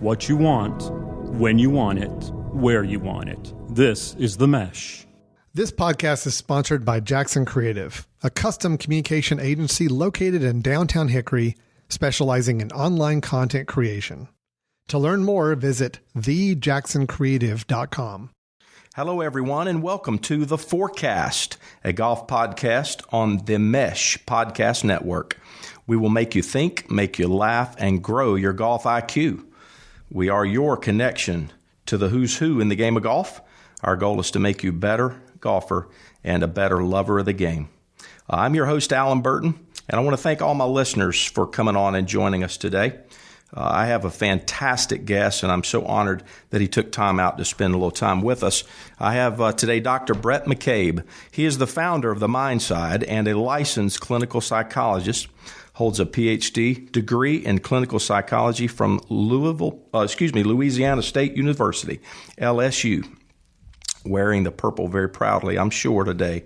what you want, when you want it, where you want it. This is The Mesh. This podcast is sponsored by Jackson Creative, a custom communication agency located in downtown Hickory, specializing in online content creation. To learn more, visit thejacksoncreative.com. Hello, everyone, and welcome to The Forecast, a golf podcast on the Mesh Podcast Network. We will make you think, make you laugh, and grow your golf IQ. We are your connection to the who's who in the game of golf. Our goal is to make you a better golfer and a better lover of the game. I'm your host, Alan Burton, and I want to thank all my listeners for coming on and joining us today. I have a fantastic guest, and I'm so honored that he took time out to spend a little time with us. I have today Dr. Bhrett McCabe. He is the founder of The Mindside and a licensed clinical psychologist. Holds a PhD degree in clinical psychology from Louisiana State University, LSU. Wearing the purple very proudly, I'm sure, today.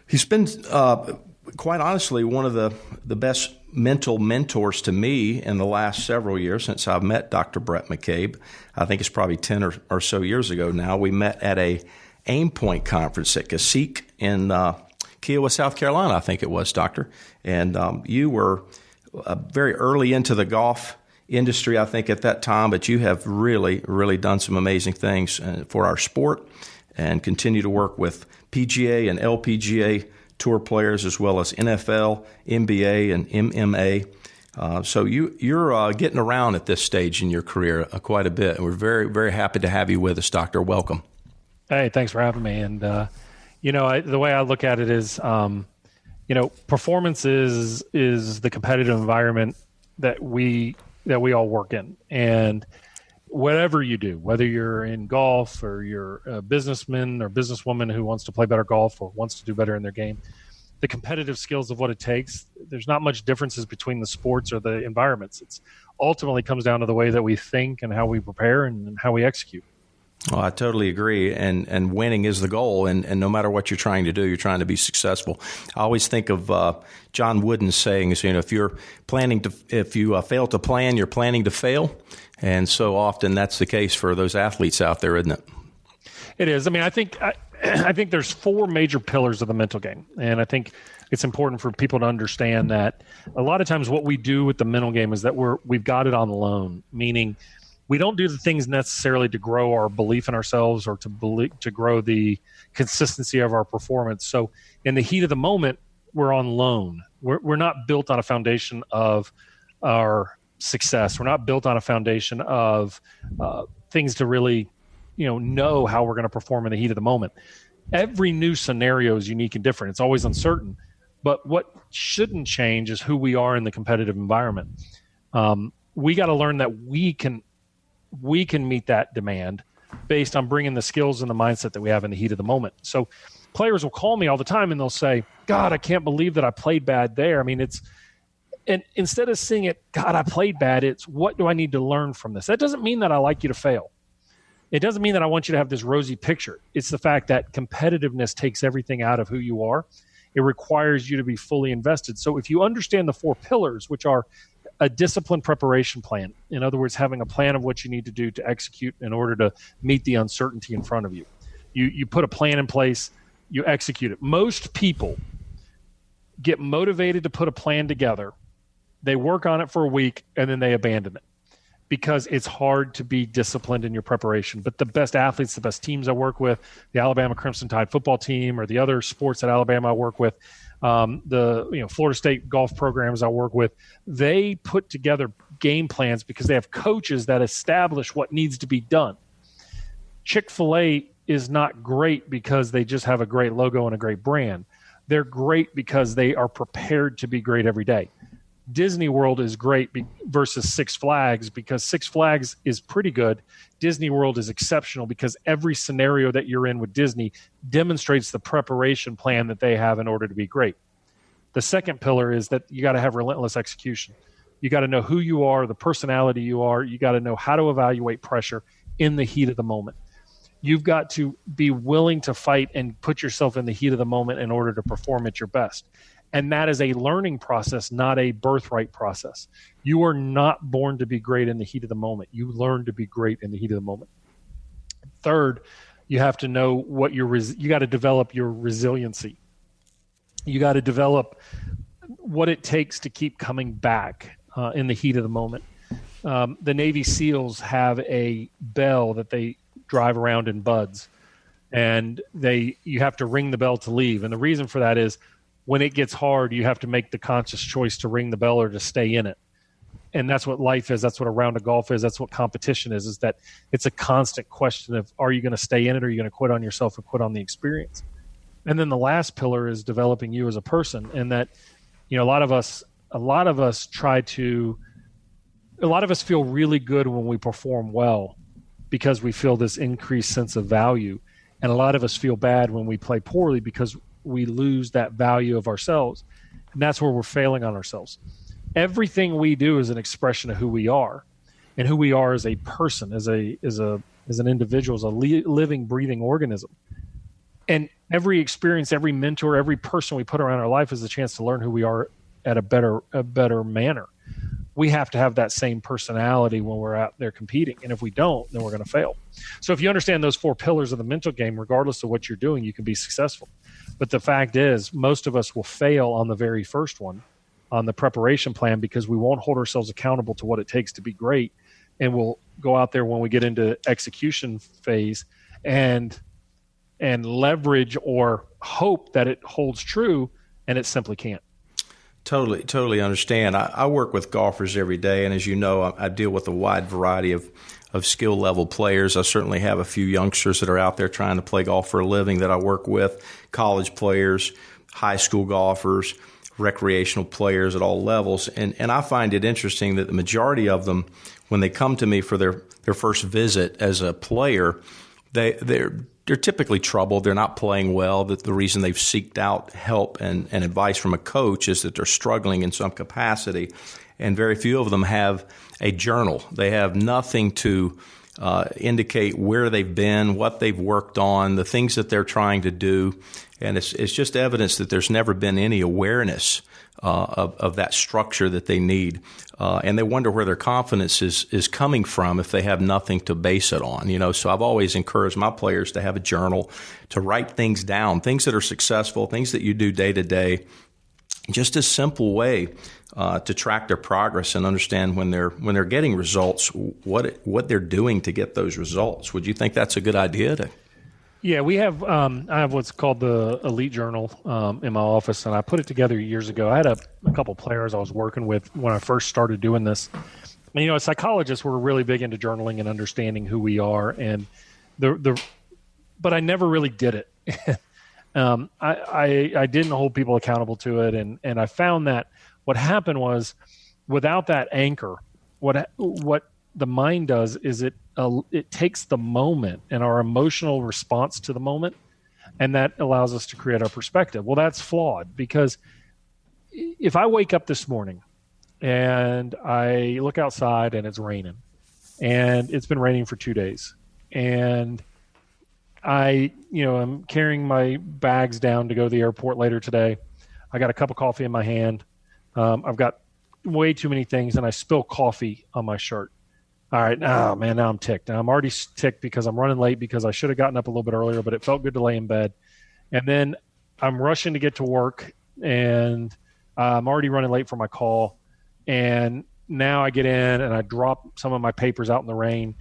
He's been, quite honestly, one of the best mental mentors to me in the last several years since I've met Dr. Bhrett McCabe. I think it's probably 10 or so years ago now. We met at a Aim Point conference at Cassique in Kiowa, South Carolina, I think it was, Doctor. And you were very early into the golf industry, I think, at that time, but you have really, really done some amazing things for our sport and continue to work with PGA and LPGA tour players as well as NFL, NBA, and MMA. So you're getting around at this stage in your career quite a bit, and we're very, very happy to have you with us, Doctor. Welcome. Hey, thanks for having me. And, the way I look at it is, performance is the competitive environment that we all work in. And whatever you do, whether you're in golf or you're a businessman or businesswoman who wants to play better golf or wants to do better in their game, the competitive skills of what it takes, there's not much differences between the sports or the environments. It's ultimately comes down to the way that we think and how we prepare and how we execute. Well, I totally agree, and winning is the goal, and no matter what you're trying to do, you're trying to be successful. I always think of John Wooden's sayings, if you fail to plan, you're planning to fail, and so often that's the case for those athletes out there, isn't it? It is. I think there's four major pillars of the mental game, and I think it's important for people to understand that a lot of times what we do with the mental game is that we've got it on loan, meaning we don't do the things necessarily to grow our belief in ourselves or to grow the consistency of our performance. So in the heat of the moment, we're on loan. We're not built on a foundation of our success. We're not built on a foundation of things to really, know how we're going to perform in the heat of the moment. Every new scenario is unique and different. It's always uncertain. But what shouldn't change is who we are in the competitive environment. We got to learn that we can meet that demand based on bringing the skills and the mindset that we have in the heat of the moment. So players will call me all the time and they'll say, God, I can't believe that I played bad there. And instead of seeing it, God, I played bad, it's what do I need to learn from this? That doesn't mean that I like you to fail. It doesn't mean that I want you to have this rosy picture. It's the fact that competitiveness takes everything out of who you are. It requires you to be fully invested. So if you understand the four pillars, which are a disciplined preparation plan. In other words, having a plan of what you need to do to execute in order to meet the uncertainty in front of you. You put a plan in place, you execute it. Most people get motivated to put a plan together. They work on it for a week, and then they abandon it because it's hard to be disciplined in your preparation. But the best athletes, the best teams I work with, the Alabama Crimson Tide football team or the other sports at Alabama I work with, the Florida State golf programs I work with, they put together game plans because they have coaches that establish what needs to be done. Chick-fil-A is not great because they just have a great logo and a great brand. They're great because they are prepared to be great every day. Disney World is great versus Six Flags because Six Flags is pretty good. Disney World is exceptional because every scenario that you're in with Disney demonstrates the preparation plan that they have in order to be great. The second pillar is that you got to have relentless execution. You got to know who you are, the personality you are. You got to know how to evaluate pressure in the heat of the moment. You've got to be willing to fight and put yourself in the heat of the moment in order to perform at your best. And that is a learning process, not a birthright process. You are not born to be great in the heat of the moment. You learn to be great in the heat of the moment. Third, you have to know what you got to develop your resiliency. You got to develop what it takes to keep coming back in the heat of the moment. The Navy SEALs have a bell that they drive around in buds, and you have to ring the bell to leave. And the reason for that is when it gets hard, you have to make the conscious choice to ring the bell or to stay in it. And that's what life is. That's what a round of golf is. That's what competition is that it's a constant question of, are you going to stay in it, or are you going to quit on yourself or quit on the experience? And then the last pillar is developing you as a person. And that, a lot of us feel really good when we perform well because we feel this increased sense of value. And a lot of us feel bad when we play poorly because we lose that value of ourselves. And that's where we're failing on ourselves. Everything we do is an expression of who we are, and who we are as a person, as an individual, as a living, breathing organism. And every experience, every mentor, every person we put around our life is a chance to learn who we are at a better manner. We have to have that same personality when we're out there competing. And if we don't, then we're going to fail. So if you understand those 4 pillars of the mental game, regardless of what you're doing, you can be successful. But the fact is, most of us will fail on the very first one, on the preparation plan, because we won't hold ourselves accountable to what it takes to be great. And we'll go out there when we get into execution phase and leverage or hope that it holds true, and it simply can't. Totally understand. I work with golfers every day, and as you know, I deal with a wide variety of skill level players. I certainly have a few youngsters that are out there trying to play golf for a living that I work with, college players, high school golfers, recreational players at all levels. And I find it interesting that the majority of them, when they come to me for their first visit as a player, they're typically troubled. They're not playing well. The reason they've seeked out help and advice from a coach is that they're struggling in some capacity. And very few of them have a journal. They have nothing to indicate where they've been, what they've worked on, the things that they're trying to do. And it's just evidence that there's never been any awareness of that structure that they need. And they wonder where their confidence is coming from if they have nothing to base it on. So I've always encouraged my players to have a journal, to write things down, things that are successful, things that you do day to day. Just a simple way to track their progress and understand when they're getting results, what they're doing to get those results. Would you think that's a good idea? Yeah, we have. I have what's called the Elite Journal in my office, and I put it together years ago. I had a couple players I was working with when I first started doing this. And, as psychologists, we're really big into journaling and understanding who we are, and but I never really did it. I didn't hold people accountable to it, and I found that what happened was, without that anchor, what the mind does is it takes the moment and our emotional response to the moment, and that allows us to create our perspective. Well, that's flawed, because if I wake up this morning and I look outside and it's raining, and it's been raining for 2 days, and I'm carrying my bags down to go to the airport later today. I got a cup of coffee in my hand. I've got way too many things, and I spill coffee on my shirt. All right. Oh, man, now I'm ticked. And I'm already ticked because I'm running late, because I should have gotten up a little bit earlier, but it felt good to lay in bed. And then I'm rushing to get to work, and I'm already running late for my call. And now I get in and I drop some of my papers out in the rain.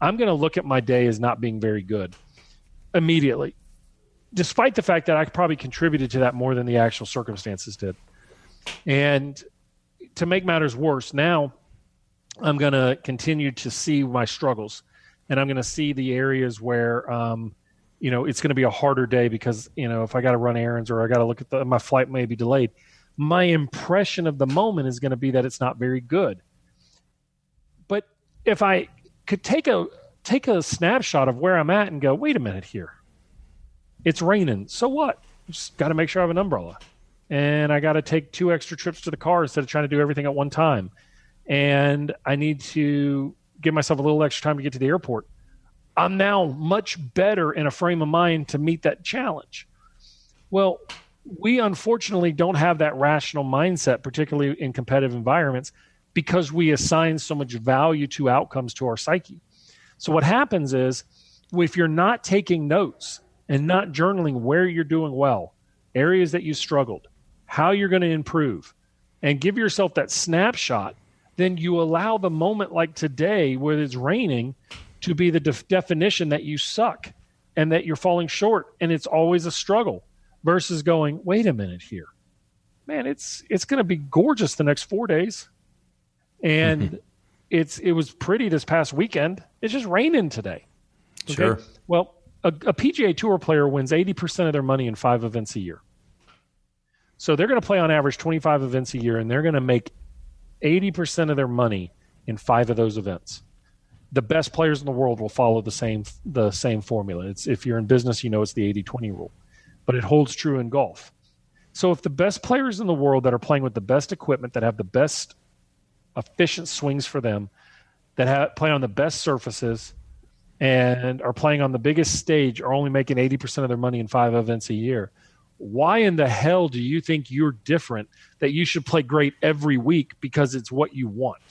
I'm going to look at my day as not being very good immediately, despite the fact that I probably contributed to that more than the actual circumstances did. And to make matters worse, now I'm going to continue to see my struggles, and I'm going to see the areas where, it's going to be a harder day because, if I got to run errands or I got to look at my flight may be delayed, my impression of the moment is going to be that it's not very good. But if I could take a snapshot of where I'm at and go, wait a minute here, it's raining. So what? Just got to make sure I have an umbrella, and I got to take 2 extra trips to the car instead of trying to do everything at one time. And I need to give myself a little extra time to get to the airport. I'm now much better in a frame of mind to meet that challenge. Well, we unfortunately don't have that rational mindset, particularly in competitive environments, because we assign so much value to outcomes to our psyche. So what happens is, if you're not taking notes and not journaling where you're doing well, areas that you struggled, how you're going to improve, and give yourself that snapshot, then you allow the moment like today where it's raining to be the definition that you suck and that you're falling short, and it's always a struggle, versus going, wait a minute here. Man, it's going to be gorgeous the next 4 days. And it was pretty this past weekend. It's just raining today. Okay? Sure. Well, a PGA Tour player wins 80% of their money in 5 events a year. So they're going to play on average 25 events a year, and they're going to make 80% of their money in 5 of those events. The best players in the world will follow the same formula. It's, if you're in business, you know it's the 80-20 rule. But it holds true in golf. So if the best players in the world that are playing with the best equipment, that have the best efficient swings for them, that play on the best surfaces, and are playing on the biggest stage, are only making 80% of their money in 5 events a year, why in the hell do you think you're different, that you should play great every week because it's what you want?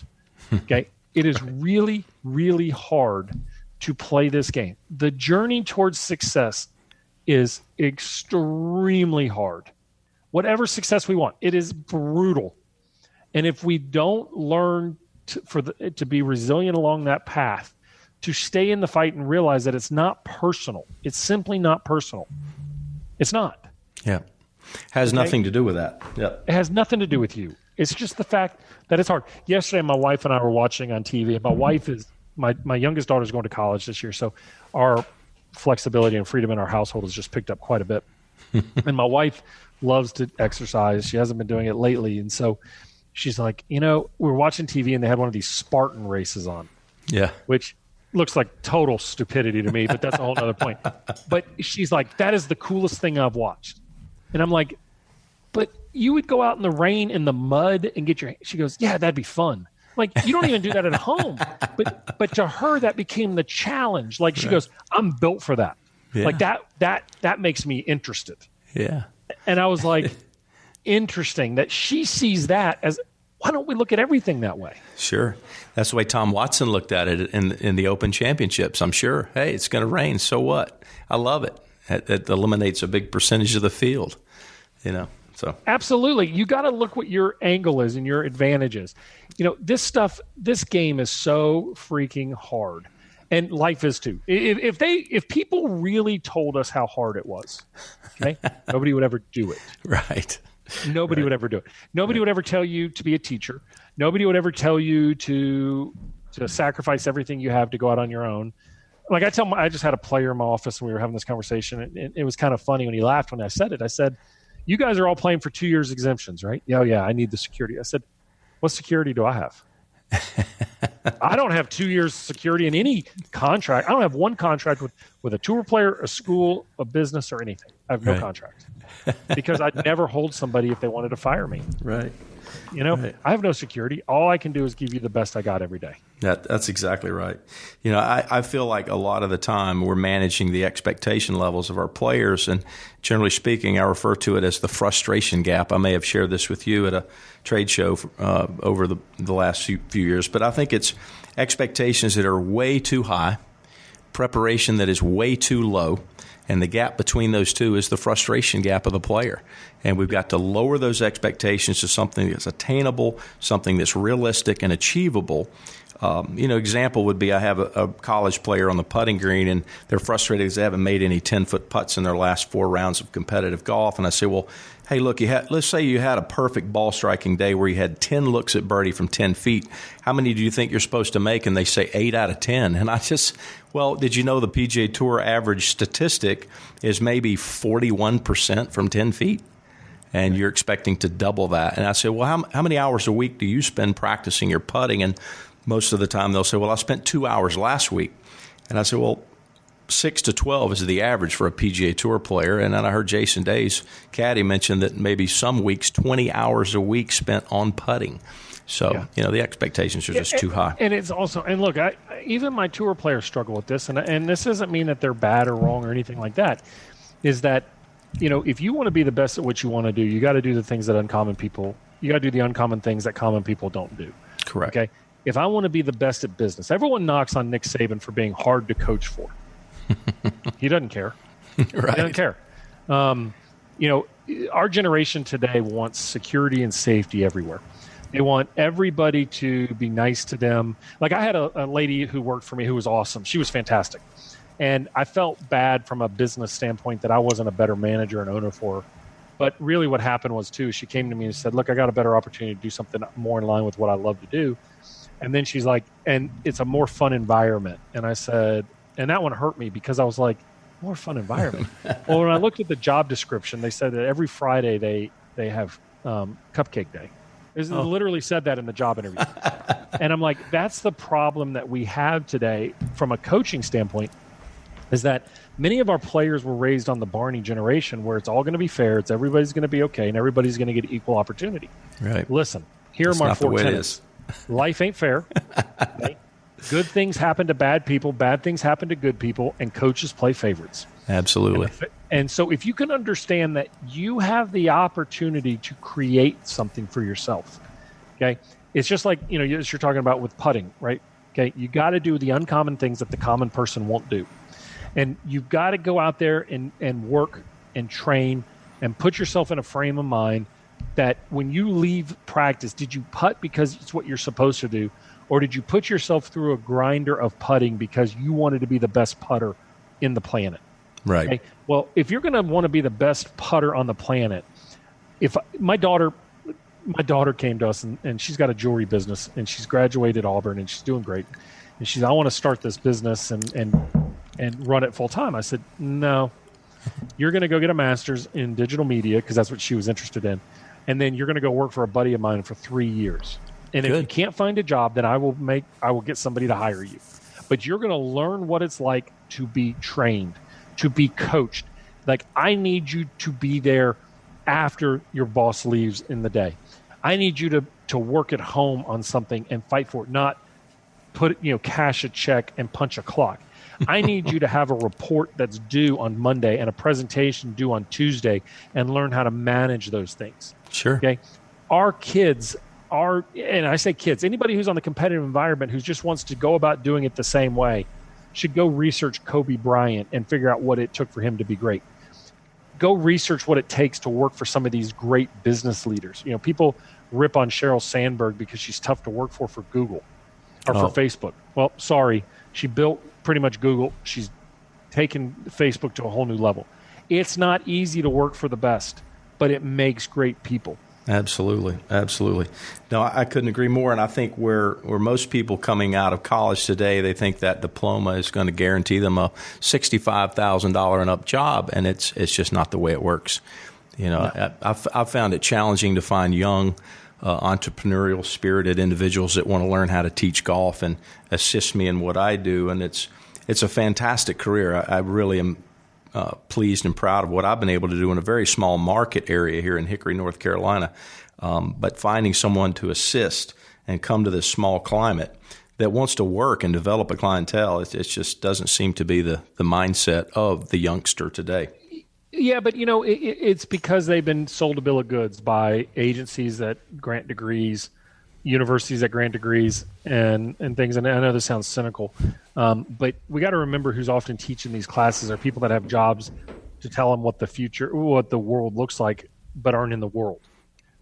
Okay. It is really, really hard to play this game. The journey towards success is extremely hard. Whatever success we want, it is brutal. And if we don't learn to be resilient along that path, to stay in the fight and realize that it's not personal, it's simply not personal. It's not. Yeah. Has nothing to do with that. Yeah. It has nothing to do with you. It's just the fact that it's hard. Yesterday, my wife and I were watching on TV. And my wife is my youngest daughter's going to college this year, so our flexibility and freedom in our household has just picked up quite a bit. And my wife loves to exercise. She hasn't been doing it lately, and so she's like, we're watching TV and they had one of these Spartan races on. Yeah. Which looks like total stupidity to me, but that's a whole other point. But she's like, that is the coolest thing I've watched. And I'm like, but you would go out in the rain, in the mud, and get she goes, yeah, that'd be fun. Like, you don't even do that at home. But to her, that became the challenge. Like, she goes, I'm built for that. Yeah. Like, that makes me interested. Yeah. And I was like, interesting that she sees that as, why don't we look at everything that way? Sure. That's the way Tom Watson looked at it in the Open Championships, I'm sure. Hey, it's going to rain, so what? I love it. It eliminates a big percentage of the field, So absolutely. You got to look what your angle is and your advantages. This game is so freaking hard, and life is too. If people really told us how hard it was, okay, nobody would ever do it. Right. Nobody would ever do it. Nobody would ever tell you to be a teacher. Nobody would ever tell you to sacrifice everything you have to go out on your own. Like I just had a player in my office and we were having this conversation, and it was kind of funny when he laughed when I said it. I said, you guys are all playing for 2 years exemptions, right? Yeah, I need the security. I said, what security do I have? I don't have 2 years security in any contract. I don't have one contract with a tour player, a school, a business, or anything. I have no contract because I'd never hold somebody if they wanted to fire me. Right. Right. I have no security. All I can do is give you the best I got every day. That's exactly right. I feel like a lot of the time we're managing the expectation levels of our players, and generally speaking, I refer to it as the frustration gap. I may have shared this with you at a trade show over the last few years, but I think it's expectations that are way too high, preparation that is way too low, and the gap between those two is the frustration gap of the player. And we've got to lower those expectations to something that's attainable, something that's realistic and achievable. Example would be I have a college player on the putting green, and they're frustrated because they haven't made any 10-foot putts in their last 4 rounds of competitive golf. And I say, well, hey, look, let's say you had a perfect ball striking day where you had 10 looks at birdie from 10 feet. How many do you think you're supposed to make? And they say 8 out of 10. And I just, well, did you know the PGA Tour average statistic is maybe 41% from 10 feet? And you're expecting to double that. And I say, well, how many hours a week do you spend practicing your putting? And most of the time they'll say, well, I spent 2 hours last week. And I say, well, 6 to 12 is the average for a PGA Tour player. And then I heard Jason Day's caddy mention that maybe some weeks 20 hours a week spent on putting. So, the expectations are just too high. And it's also, and look, even my tour players struggle with this. And this doesn't mean that they're bad or wrong or anything like that, is that if you want to be the best at what you want to do, you got to do the things that you got to do the uncommon things that common people don't do. Correct. Okay. If I want to be the best at business, everyone knocks on Nick Saban for being hard to coach for. He doesn't care. Right. He doesn't care. Our generation today wants security and safety everywhere. They want everybody to be nice to them. Like I had a lady who worked for me who was awesome. She was fantastic. And I felt bad from a business standpoint that I wasn't a better manager and owner for her. But really what happened was, too, she came to me and said, look, I got a better opportunity to do something more in line with what I love to do. And then she's like, and it's a more fun environment. And I said, and that one hurt me because I was like, more fun environment. Well, when I looked at the job description, they said that every Friday they have Cupcake Day. It literally said that in the job interview. And I'm like, that's the problem that we have today from a coaching standpoint, is that many of our players were raised on the Barney generation where it's all going to be fair, everybody's going to be okay, and everybody's going to get equal opportunity. Right. Listen, here are my 4 tenets. Life ain't fair. Okay? Good things happen to bad people, bad things happen to good people, and coaches play favorites. Absolutely. And so if you can understand that you have the opportunity to create something for yourself, okay? It's just like, as you're talking about with putting, right? Okay, you got to do the uncommon things that the common person won't do. And you've got to go out there and work and train and put yourself in a frame of mind that when you leave practice, did you putt because it's what you're supposed to do? Or did you put yourself through a grinder of putting because you wanted to be the best putter in the planet? Right. Okay? Well, if you're going to want to be the best putter on the planet, if my daughter came to us and she's got a jewelry business and she's graduated Auburn and she's doing great. And she's, I want to start this business and run it full time. I said, no, you're going to go get a master's in digital media because that's what she was interested in. And then you're going to go work for a buddy of mine for 3 years. And if you can't find a job, then I will get somebody to hire you. But you're going to learn what it's like to be trained, to be coached. Like, I need you to be there after your boss leaves in the day. I need you to work at home on something and fight for it, not cash a check and punch a clock. I need you to have a report that's due on Monday and a presentation due on Tuesday and learn how to manage those things. Sure. Okay. Our kids are, and I say kids, anybody who's on the competitive environment who just wants to go about doing it the same way should go research Kobe Bryant and figure out what it took for him to be great. Go research what it takes to work for some of these great business leaders. People rip on Sheryl Sandberg because she's tough to work for Google or for Facebook. Well, sorry. She built pretty much Google. She's taken Facebook to a whole new level. It's not easy to work for the best, but it makes great people. Absolutely. Absolutely. No, I couldn't agree more. And I think where most people coming out of college today, they think that diploma is going to guarantee them a $65,000 and up job. And it's just not the way it works. I found it challenging to find young, entrepreneurial spirited individuals that want to learn how to teach golf and assist me in what I do. And it's a fantastic career. I really am pleased and proud of what I've been able to do in a very small market area here in Hickory, North Carolina. But finding someone to assist and come to this small climate that wants to work and develop a clientele, it just doesn't seem to be the mindset of the youngster today. Yeah, but it's because they've been sold a bill of goods by agencies that grant degrees, universities that grant degrees, and things. And I know this sounds cynical, but we got to remember who's often teaching these classes are people that have jobs to tell them what the world looks like, but aren't in the world.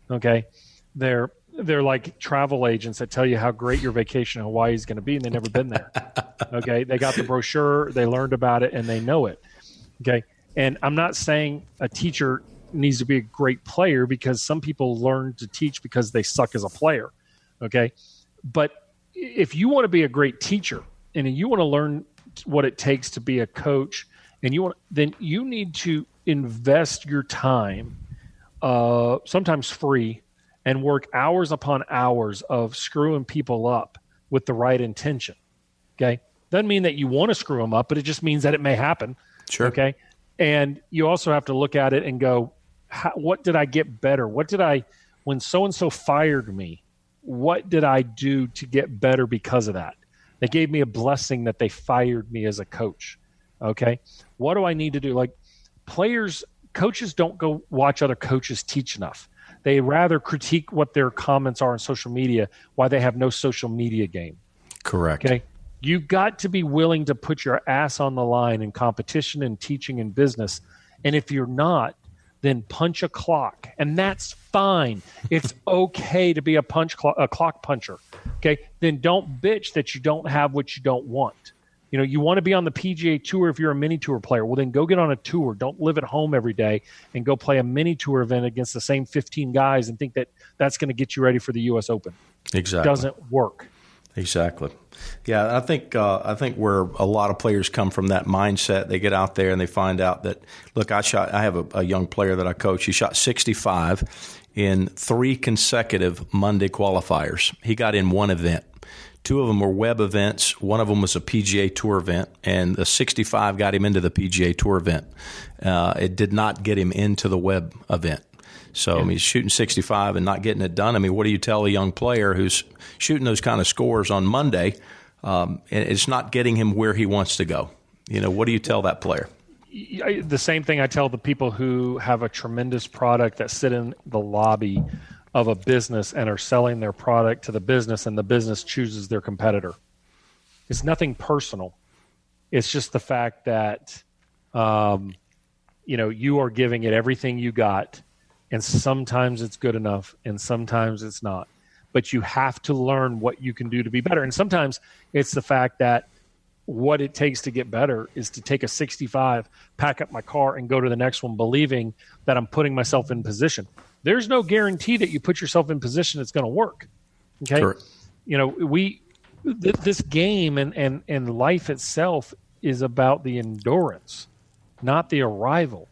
Okay, they're like travel agents that tell you how great your vacation in Hawaii is going to be, and they've never been there. Okay, they got the brochure, they learned about it, and they know it. Okay. And I'm not saying a teacher needs to be a great player because some people learn to teach because they suck as a player, okay? But if you want to be a great teacher and you want to learn what it takes to be a coach, then you need to invest your time, sometimes free, and work hours upon hours of screwing people up with the right intention, okay? Doesn't mean that you want to screw them up, but it just means that it may happen, sure. Okay? And you also have to look at it and go, what did I get better? When so-and-so fired me, what did I do to get better because of that? They gave me a blessing that they fired me as a coach. Okay. What do I need to do? Like, players coaches don't go watch other coaches teach enough. They rather critique what their comments are on social media, why they have no social media game. Correct. Okay. You got to be willing to put your ass on the line in competition and teaching and business. And if you're not, then punch a clock. And that's fine. It's okay to be a clock puncher. Okay. Then don't bitch that you don't have what you don't want. You know, you want to be on the PGA Tour if you're a mini tour player. Well, then go get on a tour. Don't live at home every day and go play a mini tour event against the same 15 guys and think that that's going to get you ready for the U.S. Open. Exactly. It doesn't work. Exactly. Yeah, I think where a lot of players come from that mindset, they get out there and they find out that, look, I have a young player that I coach. He shot 65 in 3 consecutive Monday qualifiers. He got in one event. 2 of them were web events. One of them was a PGA Tour event, and the 65 got him into the PGA Tour event. It did not get him into the web event. So, I mean, he's shooting 65 and not getting it done. I mean, what do you tell a young player who's shooting those kind of scores on Monday and it's not getting him where he wants to go? You know, what do you tell that player? The same thing I tell the people who have a tremendous product that sit in the lobby of a business and are selling their product to the business, and the business chooses their competitor. It's nothing personal. It's just the fact that, you are giving it everything you got, and sometimes it's good enough and sometimes it's not. But you have to learn what you can do to be better. And sometimes it's the fact that what it takes to get better is to take a 65, pack up my car, and go to the next one believing that I'm putting myself in position. There's no guarantee that you put yourself in position it's going to work. Okay? Correct. You know, this game and life itself is about the endurance, not the arrival.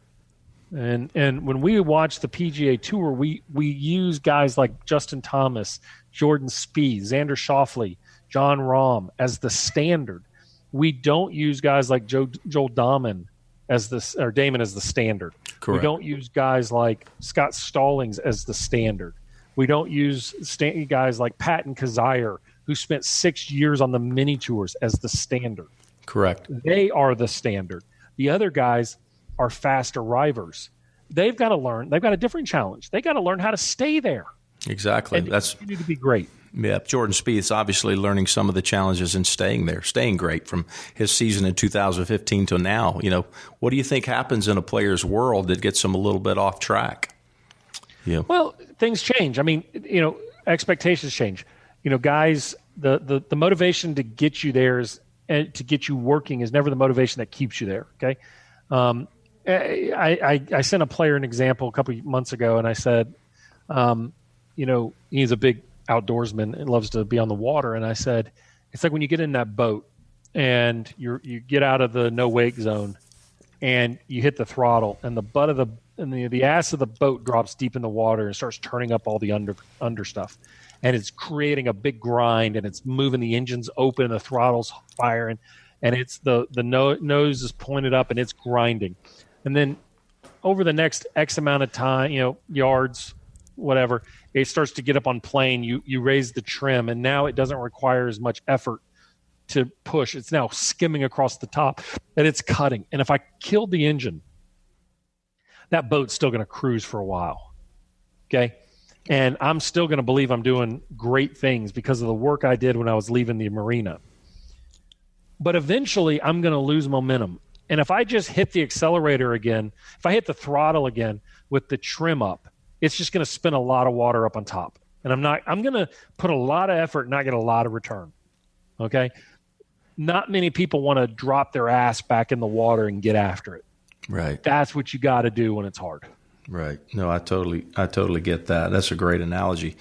And when we watch the PGA Tour, we use guys like Justin Thomas, Jordan Spieth, Xander Schauffele, John Rahm as the standard. We don't use guys like Joel Damon as the standard. Correct. We don't use guys like Scott Stallings as the standard. We don't use guys like Patton Kizzire, who spent 6 years on the mini tours, as the standard. Correct. They are the standard. The other guys are fast arrivers. They've got to learn. They've got a different challenge. They got to learn how to stay there. Exactly. And continue to be great. Yeah, Jordan Spieth's obviously learning some of the challenges in staying there, staying great from his season in 2015 to now. You know, what do you think happens in a player's world that gets them a little bit off track? Yeah. Well, things change. I mean, expectations change. Guys, the motivation to get you there is to get you working is never the motivation that keeps you there. Okay. I sent a player an example a couple of months ago, and I said, he's a big outdoorsman and loves to be on the water. And I said, it's like when you get in that boat and you get out of the no wake zone and you hit the throttle, and the butt of the ass of the boat drops deep in the water and starts turning up all the under stuff. And it's creating a big grind, and it's moving the engines open, and the throttle's firing, and it's the nose is pointed up, and it's grinding. And then over the next X amount of time, yards, whatever, it starts to get up on plane. You raise the trim, and now it doesn't require as much effort to push. It's now skimming across the top, and it's cutting. And if I killed the engine, that boat's still going to cruise for a while. Okay? And I'm still going to believe I'm doing great things because of the work I did when I was leaving the marina. But eventually, I'm going to lose momentum. And if I just hit the accelerator again, if I hit the throttle again with the trim up, it's just going to spin a lot of water up on top. And I'm going to put a lot of effort and not get a lot of return. Okay? Not many people want to drop their ass back in the water and get after it. Right. That's what you got to do when it's hard. Right. No, I totally get that. That's a great analogy.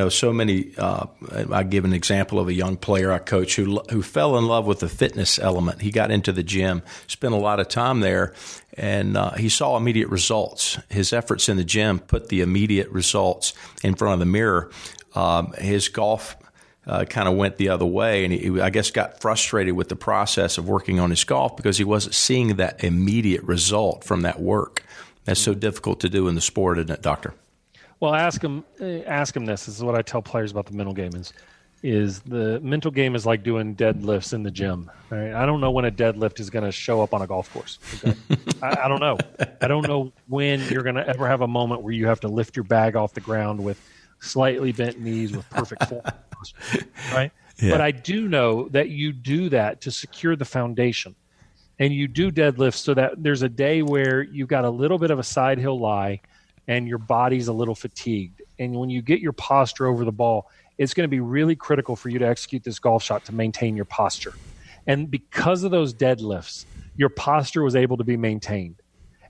So many. I give an example of a young player I coach who fell in love with the fitness element. He got into the gym, spent a lot of time there, and he saw immediate results. His efforts in the gym put the immediate results in front of the mirror. His golf kind of went the other way, and he, I guess, got frustrated with the process of working on his golf because he wasn't seeing that immediate result from that work. That's so difficult to do in the sport, isn't it, Doctor? Well, ask him this. This is what I tell players about the mental game is, is the mental game is like doing deadlifts in the gym. Right? I don't know when a deadlift is going to show up on a golf course. Okay? I don't know. I don't know when you're going to ever have a moment where you have to lift your bag off the ground with slightly bent knees with perfect form. Right? Yeah. But I do know that you do that to secure the foundation. And you do deadlifts so that there's a day where you've got a little bit of a side hill lie and your body's a little fatigued. And when you get your posture over the ball, it's going to be really critical for you to execute this golf shot to maintain your posture. And because of those deadlifts, your posture was able to be maintained.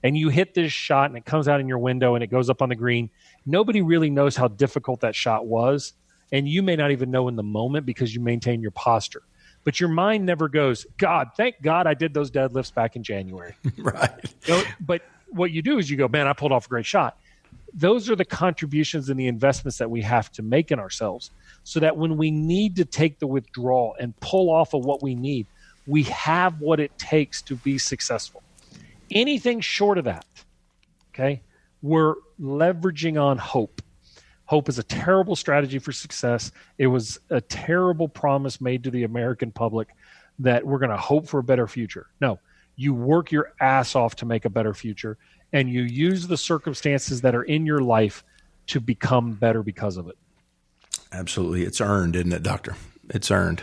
And you hit this shot and it comes out in your window and it goes up on the green. Nobody really knows how difficult that shot was. And you may not even know in the moment because you maintain your posture. But your mind never goes, God, thank God I did those deadlifts back in January. Right. But what you do is you go, man, I pulled off a great shot. Those are the contributions and the investments that we have to make in ourselves so that when we need to take the withdrawal and pull off of what we need, we have what it takes to be successful. Anything short of that, okay, we're leveraging on hope. Hope is a terrible strategy for success. It was a terrible promise made to the American public that we're going to hope for a better future. No, you work your ass off to make a better future, and you use the circumstances that are in your life to become better because of it. Absolutely. It's earned, isn't it, Doctor? It's earned.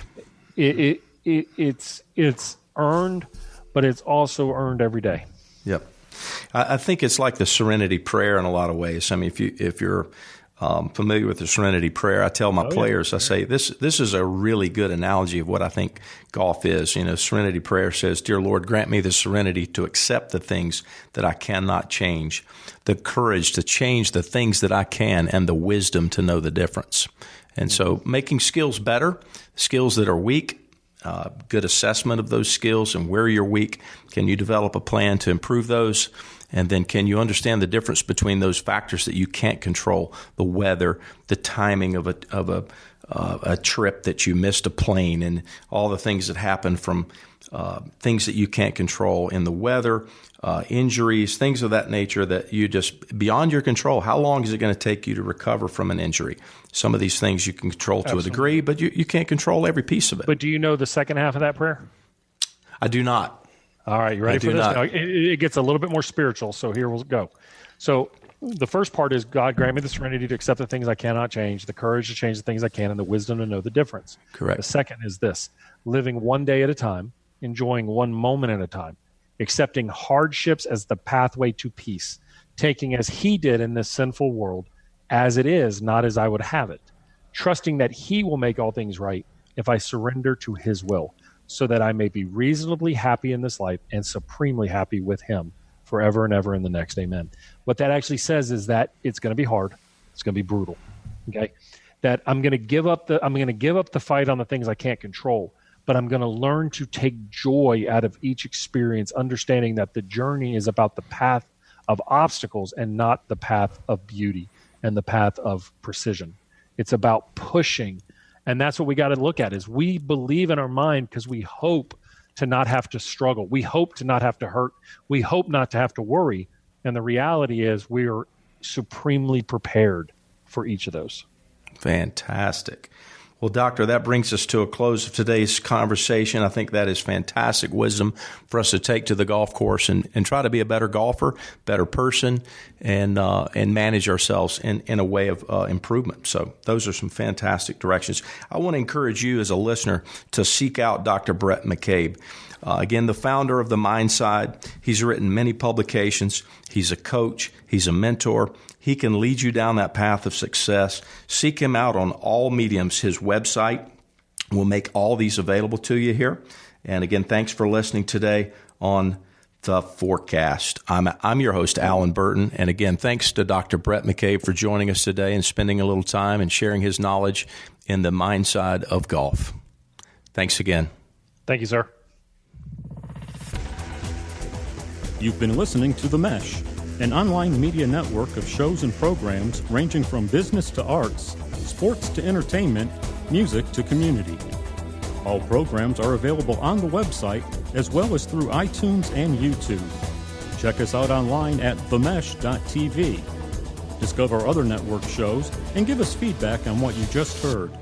It's earned, but it's also earned every day. Yep. I think it's like the Serenity Prayer in a lot of ways. I mean, if you're familiar with the Serenity Prayer, I tell my players, I say, this is a really good analogy of what I think golf is. You know, Serenity Prayer says, Dear Lord, grant me the serenity to accept the things that I cannot change, the courage to change the things that I can, and the wisdom to know the difference. And so making skills better, skills that are weak, good assessment of those skills and where you're weak. Can you develop a plan to improve those? And then can you understand the difference between those factors that you can't control, the weather, the timing of a trip that you missed a plane, and all the things that happen from things that you can't control in the weather, injuries, things of that nature that you just beyond your control. How long is it going to take you to recover from an injury? Some of these things you can control to a degree, but you can't control every piece of it. But do you know the second half of that prayer? I do not. All right, you ready for this? Now, it gets a little bit more spiritual, so here we'll go. So the first part is, God, grant me the serenity to accept the things I cannot change, the courage to change the things I can, and the wisdom to know the difference. Correct. The second is this, living one day at a time, enjoying one moment at a time, accepting hardships as the pathway to peace, taking as he did in this sinful world, as it is, not as I would have it, trusting that he will make all things right if I surrender to his will, so that I may be reasonably happy in this life and supremely happy with him forever and ever in the next. Amen. What that actually says is that it's going to be hard. It's going to be brutal. Okay. That I'm going to give up the fight on the things I can't control, but I'm going to learn to take joy out of each experience, understanding that the journey is about the path of obstacles and not the path of beauty and the path of precision. It's about pushing. And that's what we got to look at is we believe in our mind because we hope to not have to struggle. We hope to not have to hurt. We hope not to have to worry. And the reality is we are supremely prepared for each of those. Fantastic. Well, Doctor, that brings us to a close of today's conversation. I think that is fantastic wisdom for us to take to the golf course and try to be a better golfer, better person, and manage ourselves in a way of improvement. So those are some fantastic directions. I want to encourage you as a listener to seek out Dr. Bhrett McCabe. Again, the founder of the Mindside. He's written many publications. He's a coach. He's a mentor. He can lead you down that path of success. Seek him out on all mediums. His website will make all these available to you here. And again, thanks for listening today on The Forecast. I'm your host, Alan Burton. And again, thanks to Dr. Bhrett McCabe for joining us today and spending a little time and sharing his knowledge in the Mindside of golf. Thanks again. Thank you, sir. You've been listening to The Mesh, an online media network of shows and programs ranging from business to arts, sports to entertainment, music to community. All programs are available on the website as well as through iTunes and YouTube. Check us out online at themesh.tv. Discover other network shows and give us feedback on what you just heard.